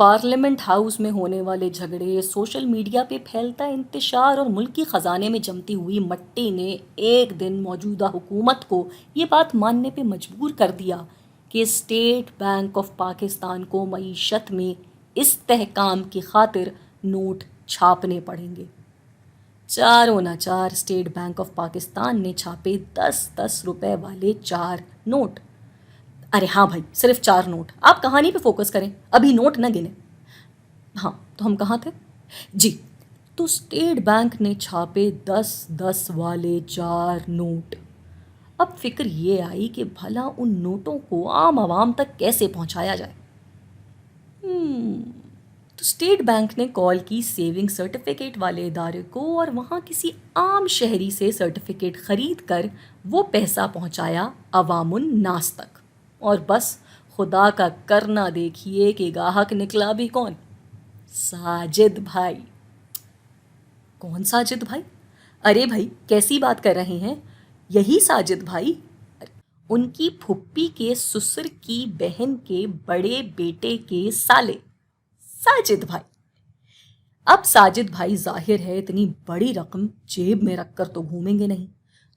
Parliament house میں ہونے والے جھگڑے، سوشل میڈیا پہ پھیلتا انتشار اور ملکی خزانے میں جمتی ہوئی مٹی نے ایک دن موجودہ حکومت کو یہ بات ماننے پہ مجبور کر دیا کہ اسٹیٹ بینک آف پاکستان کو معیشت میں استحکام کی خاطر نوٹ چھاپنے پڑیں گے۔ چاروں ناچار اسٹیٹ بینک آف پاکستان نے چھاپے 10-10 روپے والے 4 نوٹ۔ ارے ہاں بھائی، صرف 4 نوٹ، آپ کہانی پہ فوکس کریں، ابھی نوٹ نہ گنے۔ ہاں تو ہم کہاں تھے؟ جی، تو اسٹیٹ بینک نے چھاپے 10-10 والے 4 نوٹ۔ اب فکر یہ آئی کہ بھلا ان نوٹوں کو عام عوام تک کیسے پہنچایا جائے۔ تو اسٹیٹ بینک نے کال کی سیونگ سرٹیفکیٹ والے ادارے کو اور وہاں کسی عام شہری سے سرٹیفکیٹ خرید کر وہ پیسہ پہنچایا عوام الناس تک۔ اور بس خدا کا کرنا دیکھیے کہ گاہک نکلا بھی کون؟ ساجد بھائی۔ کون ساجد بھائی؟ ارے بھائی کیسی بات کر رہے ہیں؟ یہی ساجد بھائی، ان کی پھپھی کے سسر کی بہن کے بڑے بیٹے کے سالے، ساجد بھائی۔ اب ساجد بھائی ظاہر ہے اتنی بڑی رقم جیب میں رکھ کر تو گھومیں گے نہیں،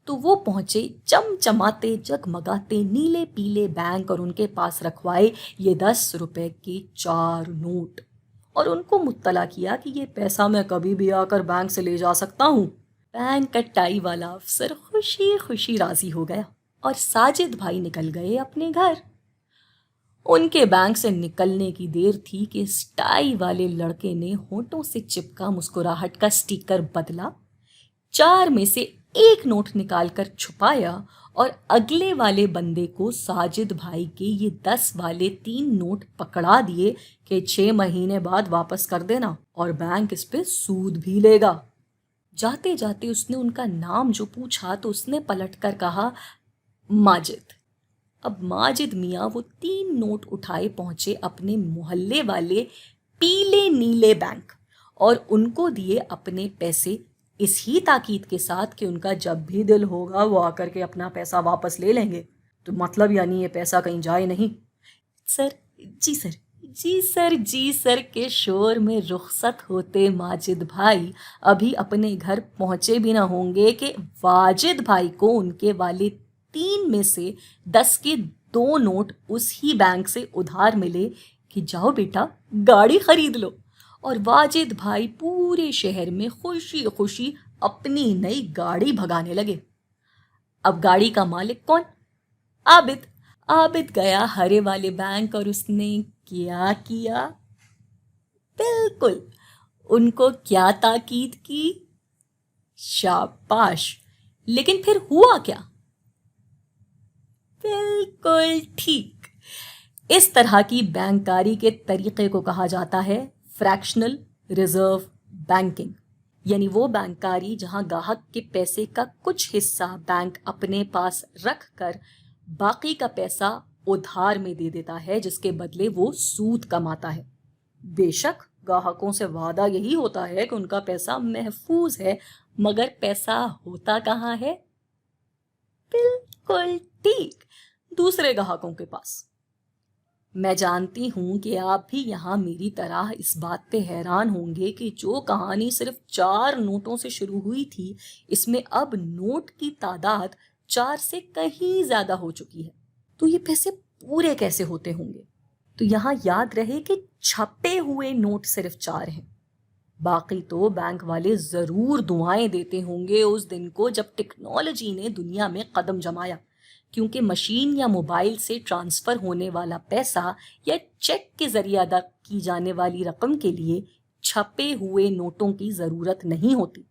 تو وہ پہنچے چمچماتے جگمگاتے نیلے پیلے بینک اور ان کے پاس رکھوائے یہ 10 روپے کے 4 نوٹ اور ان کو مطلع کیا کہ یہ پیسہ میں کبھی بھی آ کر بینک سے لے جا سکتا ہوں۔ بینک کا ٹائی والا افسر خوشی خوشی راضی ہو گیا اور ساجد بھائی نکل گئے اپنے گھر۔ ان کے بینک سے نکلنے کی دیر تھی کہ ٹائی والے لڑکے نے ہونٹوں سے چپکا مسکراہٹ کا سٹیکر بدلا، 4 میں سے 1 نوٹ نکال کر چھپایا اور اگلے والے بندے کو ساجد بھائی کے یہ 10 والے 3 نوٹ پکڑا دیے کہ 6 مہینے بعد واپس کر دینا اور بینک اس پہ سود بھی لے گا۔ جاتے جاتے اس نے ان کا نام جو پوچھا تو اس نے پلٹ کر کہا ماجد۔ اب ماجد میاں وہ 3 نوٹ اٹھائے پہنچے اپنے محلے والے پیلے نیلے بینک اور ان کو دیے اپنے پیسے اس ہی تاکید کے ساتھ کہ ان کا جب بھی دل ہوگا وہ آ کر کے اپنا پیسہ واپس لے لیں گے۔ تو مطلب یعنی یہ پیسہ کہیں جائے نہیں؟ سر جی سر جی سر جی سر کے شور میں رخصت ہوتے ماجد بھائی ابھی اپنے گھر پہنچے بھی نہ ہوں گے کہ واجد بھائی کو ان کے والے 3 میں سے 10 کے 2 نوٹ اس ہی بینک سے ادھار ملے کہ جاؤ بیٹا گاڑی خرید لو، اور واجد بھائی پورے شہر میں خوشی خوشی اپنی نئی گاڑی بھگانے لگے۔ اب گاڑی کا مالک کون؟ عابد۔ عابد گیا ہرے والے بینک اور اس نے کیا کیا؟ بالکل ان کو کیا تاکید کی؟ شاباش! لیکن پھر ہوا کیا؟ بالکل ٹھیک، اس طرح کی بینکاری کے طریقے کو کہا جاتا ہے فریکشنل ریزرو بینکنگ، یعنی وہ بینکاری جہاں گاہک کے پیسے کا کچھ حصہ بینک اپنے پاس رکھ کر باقی کا پیسہ ادھار میں دے دیتا ہے جس کے بدلے وہ سود کماتا ہے۔ بے شک گاہکوں سے وعدہ یہی ہوتا ہے کہ ان کا پیسہ محفوظ ہے، مگر پیسہ ہوتا کہاں ہے؟ بالکل ٹھیک، دوسرے گاہکوں کے پاس۔ میں جانتی ہوں کہ آپ بھی یہاں میری طرح اس بات پہ حیران ہوں گے کہ جو کہانی صرف 4 نوٹوں سے شروع ہوئی تھی اس میں اب نوٹ کی تعداد 4 سے کہیں زیادہ ہو چکی ہے، تو یہ پیسے پورے کیسے ہوتے ہوں گے؟ تو یہاں یاد رہے کہ چھپے ہوئے نوٹ صرف 4 ہیں، باقی تو بینک والے ضرور دعائیں دیتے ہوں گے اس دن کو جب ٹیکنالوجی نے دنیا میں قدم جمایا، کیونکہ مشین یا موبائل سے ٹرانسفر ہونے والا پیسہ یا چیک کے ذریعے ادا کی جانے والی رقم کے لیے چھپے ہوئے نوٹوں کی ضرورت نہیں ہوتی،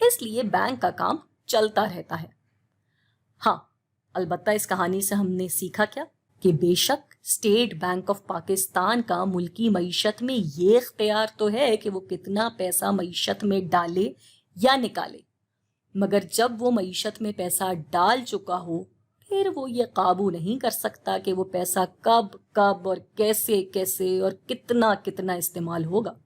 اس لیے بینک کا کام چلتا رہتا ہے۔ ہاں، البتہ اس کہانی سے ہم نے سیکھا کیا؟ کہ بے شک اسٹیٹ بینک آف پاکستان کا ملکی معیشت میں یہ اختیار تو ہے کہ وہ کتنا پیسہ معیشت میں ڈالے یا نکالے، مگر جب وہ معیشت میں پیسہ ڈال چکا ہو پھر وہ یہ قابو نہیں کر سکتا کہ وہ پیسہ کب اور کیسے اور کتنا استعمال ہوگا۔